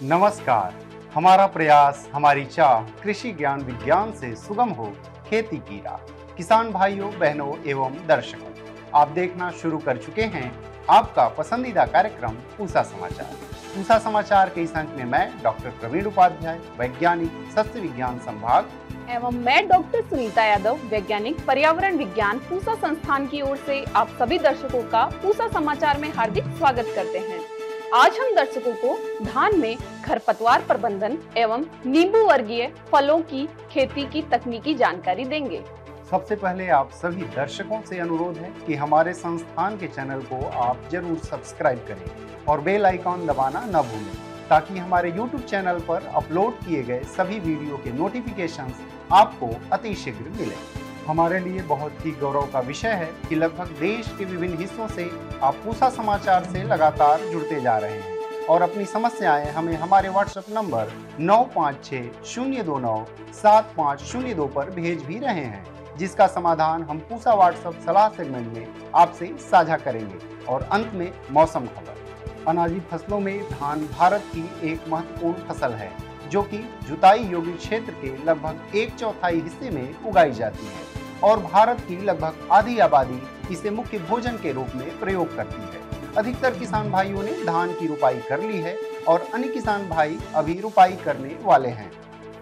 नमस्कार। हमारा प्रयास, हमारी चाह कृषि ज्ञान विज्ञान से सुगम हो खेती की राह। किसान भाइयों, बहनों एवं दर्शकों, आप देखना शुरू कर चुके हैं आपका पसंदीदा कार्यक्रम पूसा समाचार। पूसा समाचार के इस अंक में मैं डॉक्टर प्रवीण उपाध्याय, वैज्ञानिक सस्य विज्ञान संभाग, एवं मैं डॉक्टर सुनीता यादव, वैज्ञानिक पर्यावरण विज्ञान पूसा संस्थान की ओर से आप सभी दर्शकों का पूसा समाचार में हार्दिक स्वागत करते हैं। आज हम दर्शकों को धान में खरपतवार प्रबंधन एवं नींबू वर्गीय फलों की खेती की तकनीकी जानकारी देंगे। सबसे पहले आप सभी दर्शकों से अनुरोध है कि हमारे संस्थान के चैनल को आप जरूर सब्सक्राइब करें और बेल आइकॉन दबाना न भूलें, ताकि हमारे YouTube चैनल पर अपलोड किए गए सभी वीडियो के नोटिफिकेशंस आपको अतिशीघ्र मिले। हमारे लिए बहुत ही गौरव का विषय है कि लगभग देश के विभिन्न हिस्सों से आप पूसा समाचार से लगातार जुड़ते जा रहे हैं और अपनी समस्याएं हमें हमारे व्हाट्सएप नंबर 9560297502 पर भेज भी रहे हैं, जिसका समाधान हम पूसा व्हाट्सएप सलाह सेगमेंट में आपसे साझा करेंगे। और अंत में मौसम खबर। अनाजी फसलों में धान भारत की एक महत्वपूर्ण फसल है, जो कि जुताई योग्य क्षेत्र के लगभग 1/4 हिस्से में उगाई जाती है और भारत की लगभग आधी आबादी इसे मुख्य भोजन के रूप में प्रयोग करती है। अधिकतर किसान भाइयों ने धान की रुपाई कर ली है और अन्य किसान भाई अभी रुपाई करने वाले हैं।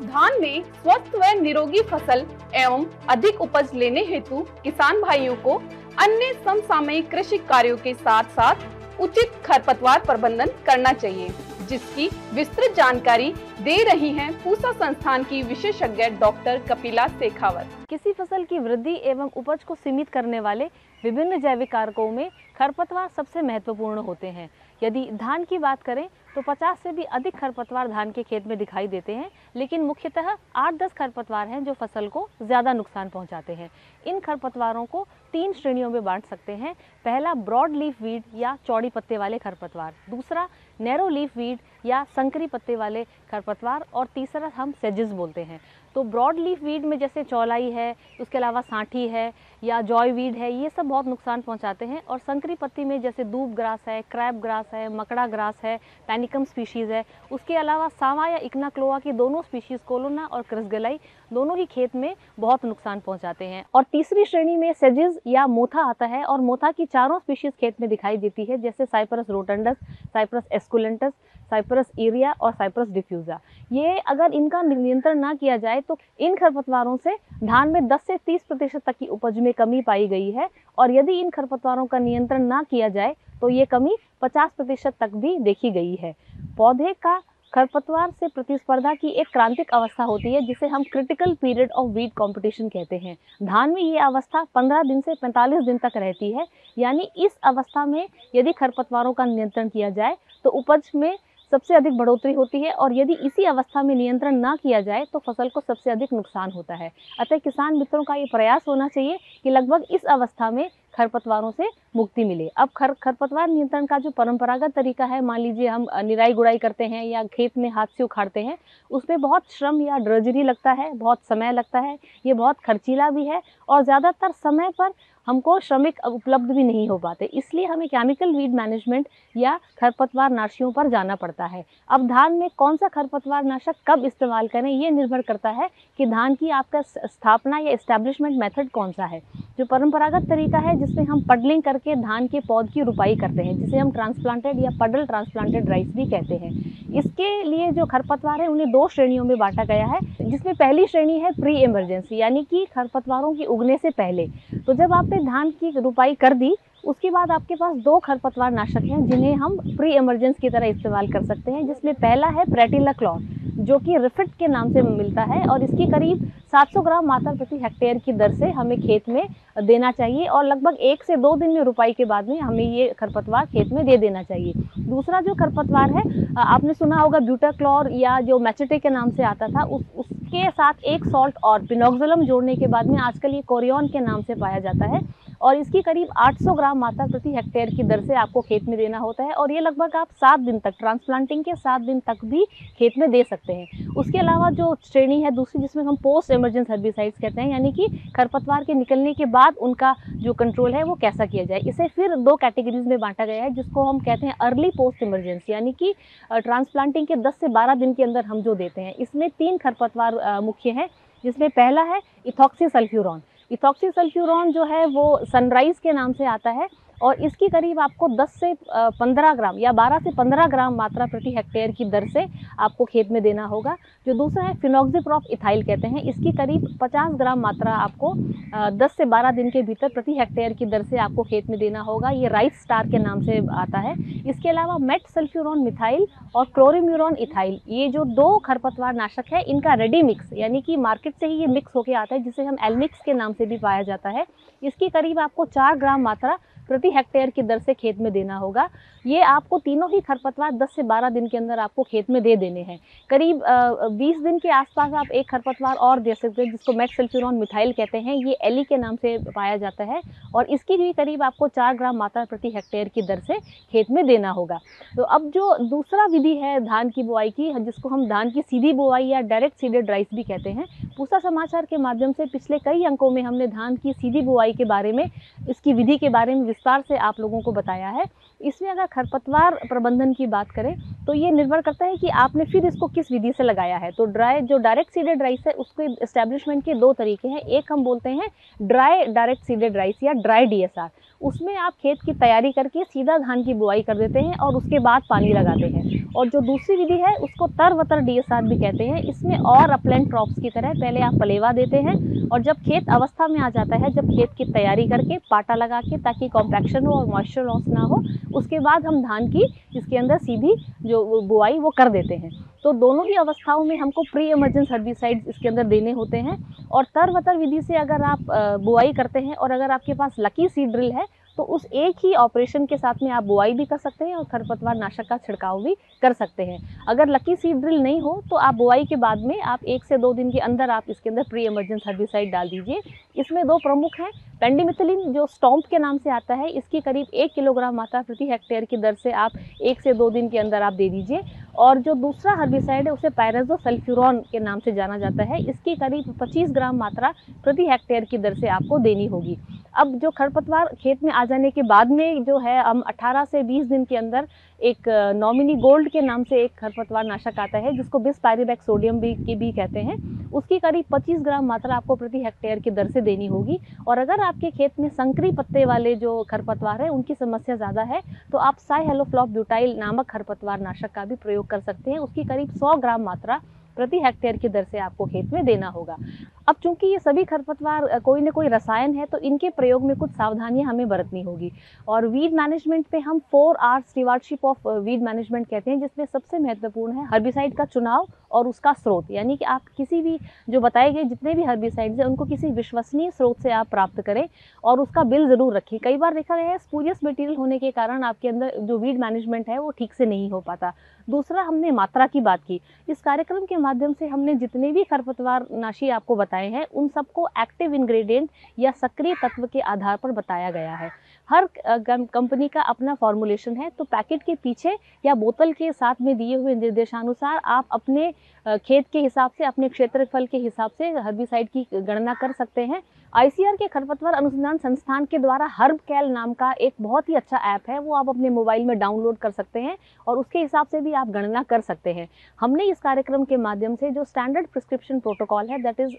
धान में स्वस्थ व निरोगी फसल एवं अधिक उपज लेने हेतु किसान भाइयों को अन्य समसामयिक कृषि कार्यों के साथ साथ उचित खरपतवार प्रबंधन करना चाहिए, जिसकी विस्तृत जानकारी दे रही हैं पूसा संस्थान की विशेषज्ञ डॉक्टर कपिला शेखावत। किसी फसल की वृद्धि एवं उपज को सीमित करने वाले विभिन्न जैविक कारकों में खरपतवार सबसे महत्वपूर्ण होते हैं। यदि धान की बात करें तो 50 से भी अधिक खरपतवार धान के खेत में दिखाई देते हैं, लेकिन मुख्यतः 8-10 खरपतवार हैं जो फसल को ज़्यादा नुकसान पहुंचाते हैं। इन खरपतवारों को 3 श्रेणियों में बांट सकते हैं। पहला ब्रॉड लीफ वीड या चौड़ी पत्ते वाले खरपतवार, दूसरा नैरो लीफ वीड या संकरी पत्ते वाले खरपतवार और तीसरा हम सेजिस बोलते हैं। तो ब्रॉड लीफ वीड में जैसे चौलाई है, उसके अलावा सांठी है या जॉय वीड है, ये सब बहुत नुकसान पहुंचाते हैं। और संकरी पत्ती में जैसे दूब ग्रास है, क्रैब ग्रास है, मकड़ा ग्रास है, पैनिकम स्पीशीज़ है। उसके अलावा सावा या इक्नाक्लोआ की दोनों स्पीशीज़ कोलोना और क्रिसगलाई दोनों ही खेत में बहुत नुकसान पहुंचाते हैं। और तीसरी श्रेणी में सेजिस या मोथा आता है और मोथा की चारों स्पीशीज़ खेत में दिखाई देती है, जैसे Cyperus rotundus, Cyperus esculentus, Cyperus iria और साइप्रस डिफ्यूजा। ये अगर इनका नियंत्रण ना किया जाए तो इन खरपतवारों से धान में 10 से 30% तक की उपज में कमी पाई गई है। और यदि इन खरपतवारों का नियंत्रण ना किया जाए तो ये कमी 50% तक भी देखी गई है। पौधे का खरपतवार से प्रतिस्पर्धा की एक क्रांतिक अवस्था होती है, जिसे हम critical period of weed competition कहते हैं। धान में ये अवस्था 15 दिन से 45 दिन तक रहती है। यानी इस अवस्था में यदि खरपतवारों का नियंत्रण किया जाए तो उपज में सबसे अधिक बढ़ोतरी होती है, और यदि इसी अवस्था में नियंत्रण ना किया जाए तो फसल को सबसे अधिक नुकसान होता है। अतः किसान मित्रों का ये प्रयास होना चाहिए कि लगभग इस अवस्था में खरपतवारों से मुक्ति मिले। अब खरपतवार नियंत्रण का जो परंपरागत तरीका है, मान लीजिए हम निराई गुड़ाई करते हैं या खेत में हाथ से उखाड़ते हैं, उसमें बहुत श्रम या ड्रजरी लगता है, बहुत समय लगता है, ये बहुत खर्चीला भी है और ज़्यादातर समय पर हमको श्रमिक उपलब्ध भी नहीं हो पाते। इसलिए हमें केमिकल वीड मैनेजमेंट या खरपतवार नाशियों पर जाना पड़ता है। अब धान में कौन सा खरपतवार नाशक कब इस्तेमाल करें, ये निर्भर करता है कि धान की आपका स्थापना या एस्टैब्लिशमेंट मेथड कौन सा है। जो परंपरागत तरीका है जिसमें हम पडलिंग करके धान के पौध की रुपाई करते हैं, जिसे हम ट्रांसप्लांटेड या पडल ट्रांसप्लांटेड राइस भी कहते हैं। इसके लिए जो खरपतवार है उन्हें 2 श्रेणियों में बांटा गया है, जिसमें पहली श्रेणी है प्री इमरजेंसी, यानी कि खरपतवारों के उगने से पहले। तो जब आपने धान की रुपाई कर दी, उसके बाद आपके पास 2 खरपतवार नाशक हैं जिन्हें हम प्री इमरजेंस की तरह इस्तेमाल कर सकते हैं, जिसमें पहला है प्रेटिलाक्लॉर, जो कि रिफिट के नाम से मिलता है और इसकी करीब 700 ग्राम मात्रा प्रति हेक्टेयर की दर से हमें खेत में देना चाहिए और लगभग 1 से 2 दिन में रुपाई के बाद में हमें ये खरपतवार खेत में दे देना चाहिए। दूसरा जो खरपतवार है, आपने सुना होगा ब्यूटाक्लोर या जो मैचेटे के नाम से आता था, उसके साथ एक सॉल्ट और पिनोक्सोलम जोड़ने के बाद में आजकल ये कोरियन के नाम से पाया जाता है और इसकी करीब 800 ग्राम मात्रा प्रति हेक्टेयर की दर से आपको खेत में देना होता है और ये लगभग आप 7 दिन तक, ट्रांसप्लांटिंग के 7 दिन तक भी खेत में दे सकते हैं। उसके अलावा जो श्रेणी है दूसरी, जिसमें हम पोस्ट इमरजेंस हर्बिसाइड्स कहते हैं, यानी कि खरपतवार के निकलने के बाद उनका जो कंट्रोल है वो कैसा किया जाए, इसे फिर 2 कैटेगरीज में बांटा गया है, जिसको हम कहते हैं अर्ली पोस्ट इमरजेंस, यानी कि ट्रांसप्लांटिंग के 10 से 12 दिन के अंदर हम जो देते हैं। इसमें 3 खरपतवार मुख्य हैं, जिसमें पहला है इथॉक्सीसल्फ्यूरॉन। इथॉक्सीसल्फ्यूरॉन जो है वो सनराइज के नाम से आता है और इसकी करीब आपको 10 से 15 ग्राम या 12 से 15 ग्राम मात्रा प्रति हेक्टेयर की दर से आपको खेत में देना होगा। जो दूसरा है फिनॉक्सीप्रॉप इथाइल कहते हैं, इसकी करीब 50 ग्राम मात्रा आपको 10 से 12 दिन के भीतर प्रति हेक्टेयर की दर से आपको खेत में देना होगा। ये राइस स्टार के नाम से आता है। इसके अलावा मेटसल्फ्यूरॉन मिथाइल और क्लोरीम्यूरॉन इथाइल, ये जो 2 खरपतवार नाशक है, इनका रेडी मिक्स, यानी कि मार्केट से ही ये मिक्स होके आता है, जिसे हम एलमिक्स के नाम से भी पाया जाता है। इसकी करीब आपको 4 ग्राम मात्रा प्रति हेक्टेयर की दर से खेत में देना होगा। ये आपको तीनों ही खरपतवार 10 से 12 दिन के अंदर आपको खेत में दे देने हैं। करीब 20 दिन के आसपास आप एक खरपतवार और दे सकते हैं, जिसको मेटसल्फ्यूरॉन मिथाइल कहते हैं। ये एली के नाम से पाया जाता है और इसकी भी करीब आपको 4 ग्राम मात्रा प्रति हेक्टेयर की दर से खेत में देना होगा। तो अब जो दूसरा विधि है धान की बुआई की, जिसको हम धान की सीधी बुआई या डायरेक्ट सीडेड राइस भी कहते हैं, पूसा समाचार के माध्यम से पिछले कई अंकों में हमने धान की सीधी बुआई के बारे में, इसकी विधि के बारे में विस्तार से आप लोगों को बताया है। इसमें अगर खरपतवार प्रबंधन की बात करें तो ये निर्भर करता है कि आपने फिर इसको किस विधि से लगाया है। तो जो डायरेक्ट सीडेड राइस है, उसके एस्टेब्लिशमेंट के 2 तरीके हैं। एक हम बोलते हैं ड्राई डायरेक्ट सीडेड राइस या ड्राई डीएसआर। उसमें आप खेत की तैयारी करके सीधा धान की बुआई कर देते हैं और उसके बाद पानी लगाते हैं। और जो दूसरी विधि है उसको तरवतर डीएसआर भी कहते हैं। इसमें और अपलैंड क्रॉप्स की तरह पहले आप पलेवा देते हैं और जब खेत अवस्था में आ जाता है, जब खेत की तैयारी करके पाटा लगा के, ताकि कॉम्पैक्शन हो और मॉइस्चर लॉस ना हो, उसके बाद हम धान की इसके अंदर सीधी जो बुआई वो कर देते हैं। तो दोनों ही अवस्थाओं में हमको प्री इमर्जेंस हर्बिसाइड्स इसके अंदर देने होते हैं। और तरवतर विधि से अगर आप बुआई करते हैं और अगर आपके पास लकी सीड ड्रिल है तो उस एक ही ऑपरेशन के साथ में आप बुआई भी कर सकते हैं और खरपतवार नाशक का छिड़काव भी कर सकते हैं। अगर लकी सीड ड्रिल नहीं हो तो आप बुआई के बाद में आप 1 से 2 दिन के अंदर आप इसके अंदर प्री इमर्जेंस हर्बिसाइड डाल दीजिए। इसमें 2 प्रमुख हैं। पेंडिमिथिलिन जो स्टॉम्प के नाम से आता है, इसकी करीब 1 किलोग्राम मात्रा प्रति हेक्टेयर की दर से आप 1 से 2 दिन के अंदर आप दे दीजिए। और जो दूसरा हर्बिसाइड है उसे पायरेजोसल्फ्यूरॉन के नाम से जाना जाता है। इसकी करीब 25 ग्राम मात्रा प्रति हेक्टेयर की दर से आपको देनी होगी। अब जो खरपतवार खेत में आ जाने के बाद में जो है, हम 18 से 20 दिन के अंदर एक नॉमिनी गोल्ड के नाम से एक खरपतवार नाशक आता है, जिसको बिसपायरिबैक सोडियम भी कहते हैं। उसकी करीब 25 ग्राम मात्रा आपको प्रति हेक्टेयर की दर से देनी होगी। और अगर आपके खेत में संकरी पत्ते वाले जो खरपतवार है उनकी समस्या ज़्यादा है तो आप साइहेलोफ्लॉप ब्यूटाइल नामक खरपतवार नाशक का भी प्रयोग कर सकते हैं। उसकी करीब 100 ग्राम मात्रा प्रति हेक्टेयर की दर से आपको खेत में देना होगा। अब चूंकि ये सभी खरपतवार कोई न कोई रसायन है तो इनके प्रयोग में कुछ सावधानियां हमें बरतनी होगी। और वीड मैनेजमेंट पे हम 4 R's stewardship of weed management कहते हैं, जिसमें सबसे महत्वपूर्ण है हर्बिसाइड का चुनाव और उसका स्रोत। यानी कि आप किसी भी जो बताए गए जितने भी हर्बिसाइड्स हैं उनको किसी विश्वसनीय स्रोत से आप प्राप्त करें और उसका बिल ज़रूर रखें। कई बार देखा गया है स्पूरियस मटेरियल होने के कारण आपके अंदर जो वीड मैनेजमेंट है वो ठीक से नहीं हो पाता। दूसरा, हमने मात्रा की बात की। इस कार्यक्रम के माध्यम से हमने जितने भी खरपतवार नाशी आपको बताए हैं उन सबको एक्टिव इंग्रेडिएंट या सक्रिय तत्व के आधार पर बताया गया है। हर कंपनी का अपना फॉर्मुलेशन है, तो पैकेट के पीछे या बोतल के साथ में दिए हुए निर्देशानुसार आप अपने खेत के हिसाब से, अपने क्षेत्रफल के हिसाब से हर्बिसाइड की गणना कर सकते हैं। आईसीआर के खरपतवार अनुसंधान संस्थान के द्वारा हर्बकैल नाम का एक बहुत ही अच्छा ऐप है, वो आप अपने मोबाइल में डाउनलोड कर सकते हैं और उसके हिसाब से भी आप गणना कर सकते हैं। हमने इस कार्यक्रम के माध्यम से जो स्टैंडर्ड प्रिस्क्रिप्शन प्रोटोकॉल है, that is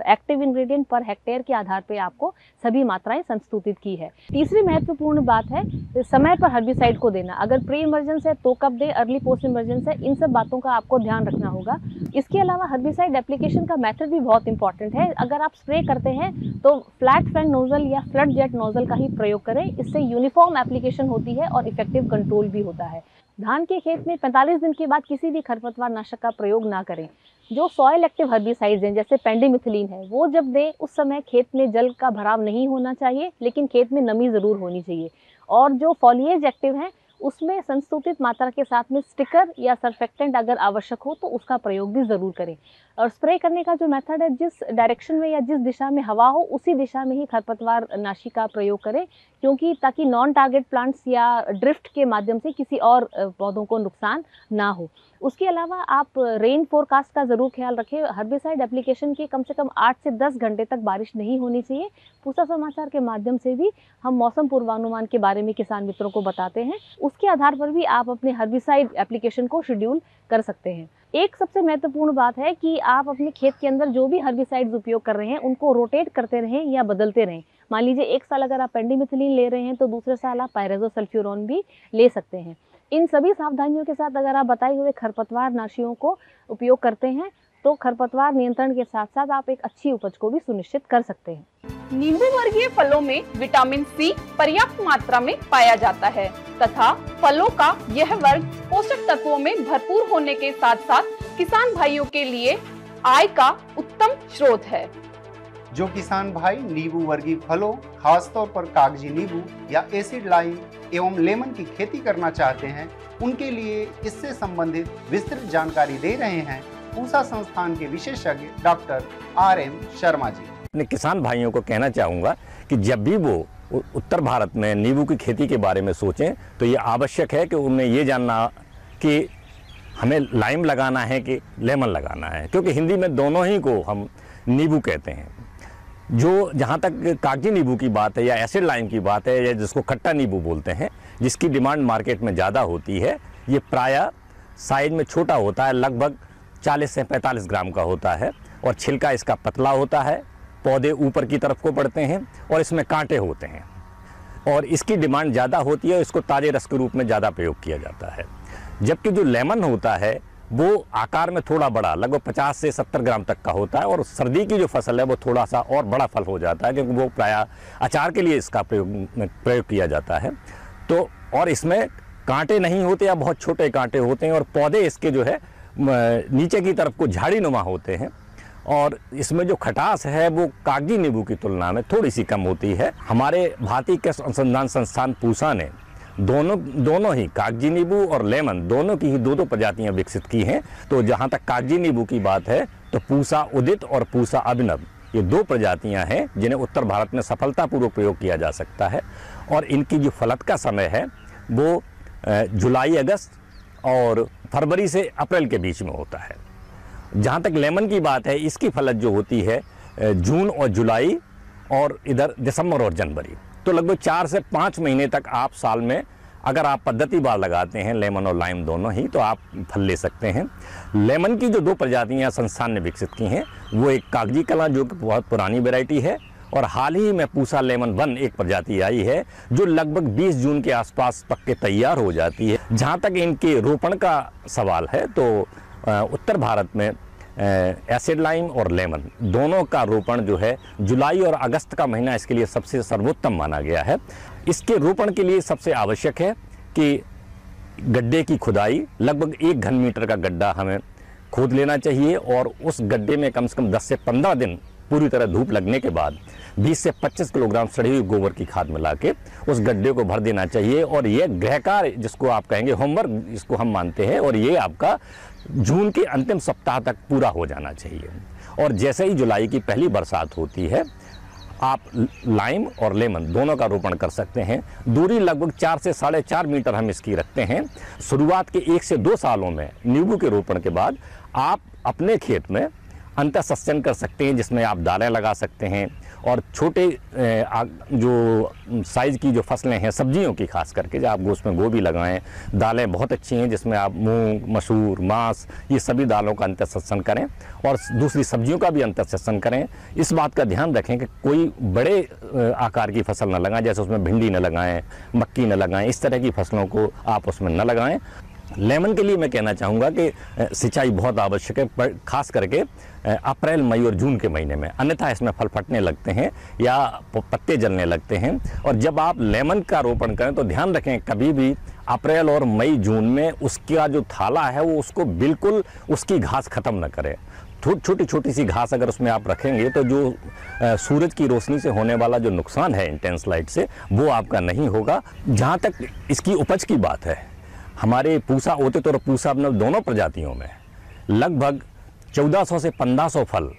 active ingredient per hectare के आधार पर आपको सभी मात्राएं संस्तुतित की है। तीसरी महत्वपूर्ण बात है समय पर हर्बिसाइड को देना। अगर प्री इमर्जेंस है तो कब दे, अर्ली पोस्ट इमर्जेंस है, इन सब बातों का आपको ध्यान रखना होगा। इसके अलावा हर्बिसाइड एप्लीकेशन का मेथड भी बहुत इंपॉर्टेंट है। अगर आप स्प्रे करते हैं तो फ्लैट फैन नोजल या फ्लड जेट नोजल का ही प्रयोग करें। इससे यूनिफॉर्म एप्लीकेशन होती है और इफेक्टिव कंट्रोल भी होता है। धान के खेत में 45 दिन के बाद किसी भी खरपतवार नाशक का प्रयोग ना करें। जो सॉइल एक्टिव हर्बिसाइड्स हैं जैसे पेंडिमिथिलिन है, वो जब दें उस समय खेत में जल का भराव नहीं होना चाहिए, लेकिन खेत में नमी ज़रूर होनी चाहिए। और जो फॉलिएज एक्टिव हैं उसमें संस्तुतित मात्रा के साथ में स्टिकर या सर्फेक्टेंट अगर आवश्यक हो तो उसका प्रयोग भी ज़रूर करें। और स्प्रे करने का जो मेथड है, जिस डायरेक्शन में या जिस दिशा में हवा हो उसी दिशा में ही खरपतवार नाशी का प्रयोग करें, क्योंकि ताकि नॉन टारगेट प्लांट्स या ड्रिफ्ट के माध्यम से किसी और पौधों को नुकसान ना हो। उसके अलावा आप रेन फोरकास्ट का ज़रूर ख्याल रखें। हर्बिसाइड एप्लीकेशन के कम से कम 8 से 10 घंटे तक बारिश नहीं होनी चाहिए। पूसा समाचार के माध्यम से भी हम मौसम पूर्वानुमान के बारे में किसान मित्रों को बताते हैं। उसके आधार पर भी आप अपने हर्बिसाइड एप्लीकेशन को शेड्यूल कर सकते हैं। एक सबसे महत्वपूर्ण बात है कि आप अपने खेत के अंदर जो भी हर्बिसाइड्स उपयोग कर रहे हैं उनको रोटेट करते रहें या बदलते रहें। मान लीजिए एक साल अगर आप पेंडिमिथिलिन ले रहे हैं तो दूसरे साल आप पायरेजोसल्फ्यूरॉन भी ले सकते हैं। इन सभी सावधानियों के साथ अगर आप बताए हुए खरपतवार नाशियों को उपयोग करते हैं तो खरपतवार नियंत्रण के साथ साथ आप एक अच्छी उपज को भी सुनिश्चित कर सकते हैं। नींबू वर्गीय फलों में विटामिन सी पर्याप्त मात्रा में पाया जाता है तथा फलों का यह वर्ग पोषक तत्वों में भरपूर होने के साथ साथ किसान भाइयों के लिए आय का उत्तम स्रोत है। जो किसान भाई नींबू वर्गीय फलों, खासतौर पर कागजी नींबू या एसिड लाइम एवं लेमन की खेती करना चाहते हैं, उनके लिए इससे संबंधित विस्तृत जानकारी दे रहे हैं पूसा संस्थान के विशेषज्ञ डॉक्टर RM शर्मा जी। अपने किसान भाइयों को कहना चाहूँगा कि जब भी वो उत्तर भारत में नींबू की खेती के बारे में सोचें तो ये आवश्यक है कि उन्हें ये जानना कि हमें लाइम लगाना है कि लेमन लगाना है, क्योंकि हिंदी में दोनों ही को हम नींबू कहते हैं। जो जहाँ तक कागजी नींबू की बात है या एसिड लाइम की बात है या जिसको खट्टा नींबू बोलते हैं, जिसकी डिमांड मार्केट में ज़्यादा होती है, ये प्रायः साइज में छोटा होता है, लगभग 40 से 45 ग्राम का होता है और छिलका इसका पतला होता है, पौधे ऊपर की तरफ को बढ़ते हैं और इसमें कांटे होते हैं और इसकी डिमांड ज़्यादा होती है। इसको ताज़े रस के रूप में ज़्यादा प्रयोग किया जाता है। जबकि जो लेमन होता है वो आकार में थोड़ा बड़ा, लगभग 50 से 70 ग्राम तक का होता है और सर्दी की जो फसल है वो थोड़ा सा और बड़ा फल हो जाता है, क्योंकि वो प्रायः अचार के लिए इसका प्रयोग किया जाता है। तो और इसमें कांटे नहीं होते या बहुत छोटे कांटे होते हैं और पौधे इसके जो है नीचे की तरफ को झाड़ी नुमा होते हैं और इसमें जो खटास है वो कागजी नींबू की तुलना में थोड़ी सी कम होती है। हमारे भारतीय कृषि अनुसंधान संस्थान पूसा ने दोनों ही कागजी नींबू और लेमन दोनों की ही दो प्रजातियां विकसित की हैं। तो जहां तक कागजी नींबू की बात है तो पूसा उदित और पूसा अभिनव, ये 2 प्रजातियां हैं जिन्हें उत्तर भारत में सफलतापूर्वक प्रयोग किया जा सकता है और इनकी जो फलत का समय है वो जुलाई अगस्त और फरवरी से अप्रैल के बीच में होता है। जहाँ तक लेमन की बात है, इसकी फलत जो होती है जून और जुलाई और इधर दिसंबर और जनवरी। तो लगभग 4 से 5 महीने तक आप साल में अगर आप पद्धतिवार लगाते हैं लेमन और लाइम दोनों ही, तो आप फल ले सकते हैं। लेमन की जो 2 प्रजातियाँ संस्थान ने विकसित की हैं वो एक कागजी कला जो कि बहुत पुरानी वैरायटी है और हाल ही में पूसा लेमन 1 एक प्रजाति आई है जो लगभग 20 जून के आसपास पक के तैयार हो जाती है। जहाँ तक इनके रोपण का सवाल है तो उत्तर भारत में एसिड लाइम और लेमन दोनों का रोपण जो है जुलाई और अगस्त का महीना इसके लिए सबसे सर्वोत्तम माना गया है। इसके रोपण के लिए सबसे आवश्यक है कि गड्ढे की खुदाई, लगभग 1 घन मीटर का गड्ढा हमें खोद लेना चाहिए और उस गड्ढे में कम से कम 10 से 15 दिन पूरी तरह धूप लगने के बाद 20 से 25 किलोग्राम सड़ी हुई गोबर की खाद मिला के उस गड्ढे को भर देना चाहिए। और ये गृह कार्य जिसको आप कहेंगे होमवर्क, जिसको हम मानते हैं, और ये आपका जून के अंतिम सप्ताह तक पूरा हो जाना चाहिए। और जैसे ही जुलाई की पहली बरसात होती है आप लाइम और लेमन दोनों का रोपण कर सकते हैं। दूरी लगभग 4 से 4.5 मीटर हम इसकी रखते हैं। शुरुआत के 1 से 2 सालों में नींबू के रोपण के बाद आप अपने खेत में अंतःसस्यन कर सकते हैं, जिसमें आप दालें लगा सकते हैं और छोटे जो साइज़ की जो फसलें हैं सब्जियों की खास करके, जब आप उसमें गोभी लगाएं, दालें बहुत अच्छी हैं जिसमें आप मूंग, मसूर, मांस, ये सभी दालों का अंतःसस्यन करें और दूसरी सब्जियों का भी अंतःसस्यन करें। इस बात का ध्यान रखें कि कोई बड़े आकार की फसल न लगाएं, जैसे उसमें भिंडी न लगाएं, मक्की न लगाएं, इस तरह की फसलों को आप उसमें न लगाएं। लेमन के लिए मैं कहना चाहूँगा कि सिंचाई बहुत आवश्यक है, पर खास करके अप्रैल, मई और जून के महीने में, अन्यथा इसमें फल फटने लगते हैं या पत्ते जलने लगते हैं। और जब आप लेमन का रोपण करें तो ध्यान रखें कभी भी अप्रैल और मई, जून में उसका जो थाला है वो उसको बिल्कुल उसकी घास ख़त्म न करे। छोटी छोटी सी घास अगर उसमें आप रखेंगे तो जो सूरज की रोशनी से होने वाला जो नुकसान है इंटेंस लाइट से, वो आपका नहीं होगा। जहाँ तक इसकी उपज की बात है, हमारे पूसा ओतित और पूसा अपने दोनों प्रजातियों में लगभग 1400 से 1500 फल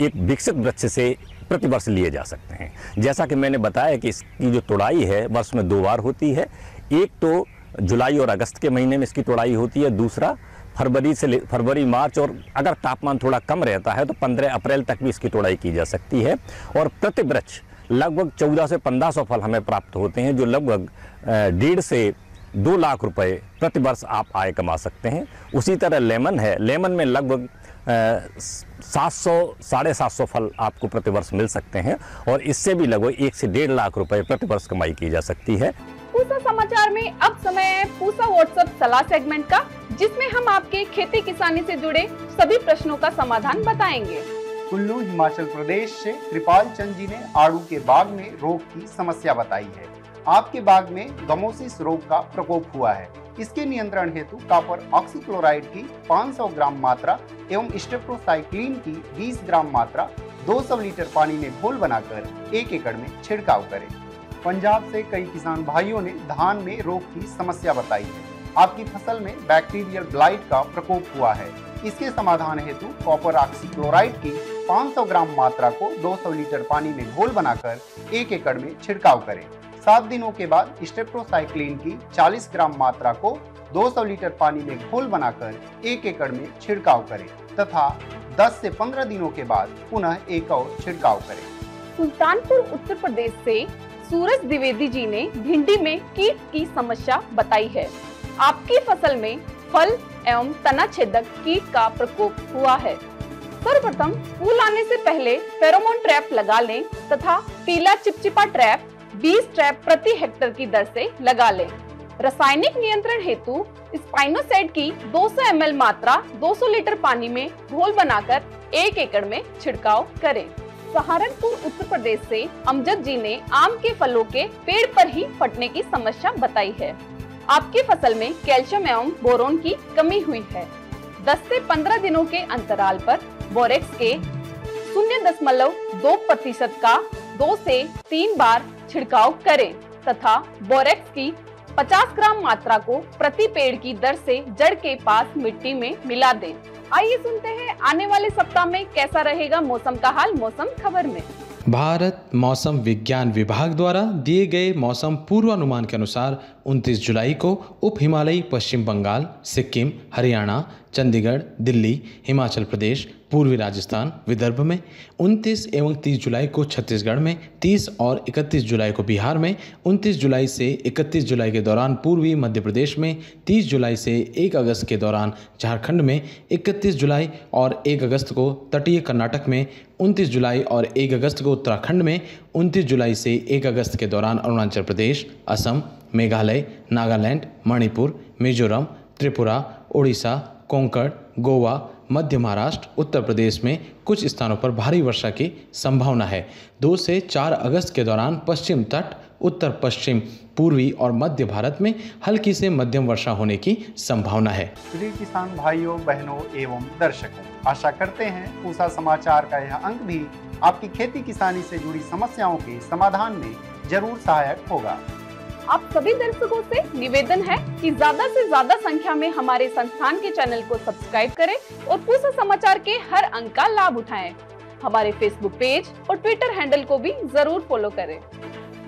एक विकसित वृक्ष से प्रतिवर्ष लिए जा सकते हैं। जैसा कि मैंने बताया कि इसकी जो तुड़ाई है वर्ष में 2 बार होती है। एक तो जुलाई और अगस्त के महीने में इसकी तुड़ाई होती है, दूसरा फरवरी मार्च, और अगर तापमान थोड़ा कम रहता है तो 15 अप्रैल तक भी इसकी तुड़ाई की जा सकती है। और प्रति वृक्ष लगभग 1400 से 1500 फल हमें प्राप्त होते हैं, जो लगभग 1.5 से 2 लाख रुपए प्रति वर्ष आप आय कमा सकते हैं। उसी तरह लेमन है, लेमन में लगभग 700-750 फल आपको प्रतिवर्ष मिल सकते हैं, और इससे भी लगभग 1 से 1.5 लाख रुपए प्रतिवर्ष कमाई की जा सकती है। पूसा समाचार में अब समय है पूसा व्हाट्सएप सलाह सेगमेंट का, जिसमें हम आपके खेती किसानी से जुड़े सभी प्रश्नों का समाधान बताएंगे। कुल्लू हिमाचल प्रदेश से कृपाल चंद जी ने आड़ू के बाग में रोग की समस्या बताई है। आपके बाग में गमोसिस रोग का प्रकोप हुआ है। इसके नियंत्रण हेतु कॉपर ऑक्सीक्लोराइड की 500 ग्राम मात्रा एवं स्टेप्टोसाइक्लिन की 20 ग्राम मात्रा 200 लीटर पानी में घोल बनाकर 1 एकड़ में छिड़काव करें। पंजाब से कई किसान भाइयों ने धान में रोग की समस्या बताई है। आपकी फसल में बैक्टीरियल ब्लाइट का प्रकोप हुआ है। इसके समाधान हेतु कॉपर ऑक्सीक्लोराइड की 500 ग्राम मात्रा को 200 लीटर पानी में घोल बनाकर 1 एकड़ में छिड़काव करें। 7 दिनों के बाद स्टेप्टोसाइक्लिन की 40 ग्राम मात्रा को 200 लीटर पानी में घोल बनाकर 1 एकड़ में छिड़काव करें तथा 10 से 15 दिनों के बाद पुनः एक और छिड़काव करें। सुल्तानपुर उत्तर प्रदेश से सूरज द्विवेदी जी ने भिंडी में कीट की समस्या बताई है। आपकी फसल में फल एवं तना छेदक कीट का प्रकोप हुआ है। सर्वप्रथम फूल आने से पहले फेरोमोन ट्रैप लगा लें तथा पीला चिपचिपा ट्रैप 20 ट्रैप प्रति हेक्टेयर की दर से लगा लें। रासायनिक नियंत्रण हेतु स्पाइनोसाइड की 200 ml मात्रा 200 लीटर पानी में घोल बनाकर 1 एकड़ में छिड़काव करें। सहारनपुर उत्तर प्रदेश से अमजद जी ने आम के फलों के पेड़ पर ही फटने की समस्या बताई है। आपकी फसल में कैल्शियम एवं बोरोन की कमी हुई है। 10 से 15 दिनों के अंतराल पर बोरेक्स के 0.2% का 2 से 3 बार छिड़काव करें तथा बोरेक्स की 50 ग्राम मात्रा को प्रति पेड़ की दर से जड़ के पास मिट्टी में मिला दें। आइए सुनते हैं आने वाले सप्ताह में कैसा रहेगा मौसम का हाल मौसम खबर में। भारत मौसम विज्ञान विभाग द्वारा दिए गए मौसम पूर्वानुमान के अनुसार 29 जुलाई को उप हिमालयी पश्चिम बंगाल, सिक्किम, हरियाणा, चंडीगढ़, दिल्ली, हिमाचल प्रदेश, पूर्वी राजस्थान, विदर्भ में, 29 एवं 30 जुलाई को छत्तीसगढ़ में, 30 और 31 जुलाई को बिहार में, 29 जुलाई से 31 जुलाई के दौरान पूर्वी मध्य प्रदेश में, 30 जुलाई से 1 अगस्त के दौरान झारखंड में, 31 जुलाई और 1 अगस्त को तटीय कर्नाटक में, 29 जुलाई और 1 अगस्त को उत्तराखंड में, 29 जुलाई से 1 अगस्त के दौरान अरुणाचल प्रदेश, असम, मेघालय, नागालैंड, मणिपुर, मिजोरम, त्रिपुरा, उड़ीसा, कोंकण, गोवा, मध्य महाराष्ट्र, उत्तर प्रदेश में कुछ स्थानों पर भारी वर्षा की संभावना है। 2 से 4 अगस्त के दौरान पश्चिम तट, उत्तर पश्चिम, पूर्वी और मध्य भारत में हल्की से मध्यम वर्षा होने की संभावना है। प्रिय किसान भाइयों, बहनों एवं दर्शकों, आशा करते हैं पूसा समाचार का यह अंक भी आपकी खेती किसानी से जुड़ी समस्याओं के समाधान में जरूर सहायक होगा। आप सभी दर्शकों से निवेदन है कि ज्यादा से ज्यादा संख्या में हमारे संस्थान के चैनल को सब्सक्राइब करें और पूसा समाचार के हर अंक का लाभ उठाएं। हमारे फेसबुक पेज और ट्विटर हैंडल को भी जरूर फॉलो करें।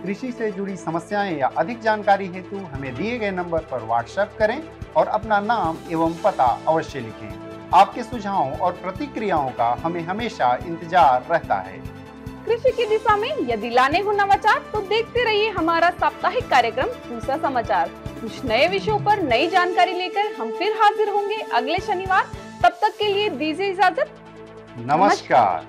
कृषि से जुड़ी समस्याएं या अधिक जानकारी हेतु हमें दिए गए नंबर पर व्हाट्सएप करें और अपना नाम एवं पता अवश्य लिखें। आपके सुझावों और प्रतिक्रियाओं का हमें हमेशा इंतजार रहता है। कृषि की दिशा में यदि लाने हो नवाचार तो देखते रहिए हमारा साप्ताहिक कार्यक्रम पूसा समाचार। कुछ नए विषयों पर नई जानकारी लेकर हम फिर हाजिर होंगे अगले शनिवार। तब तक के लिए दीजिए इजाजत। नमस्कार।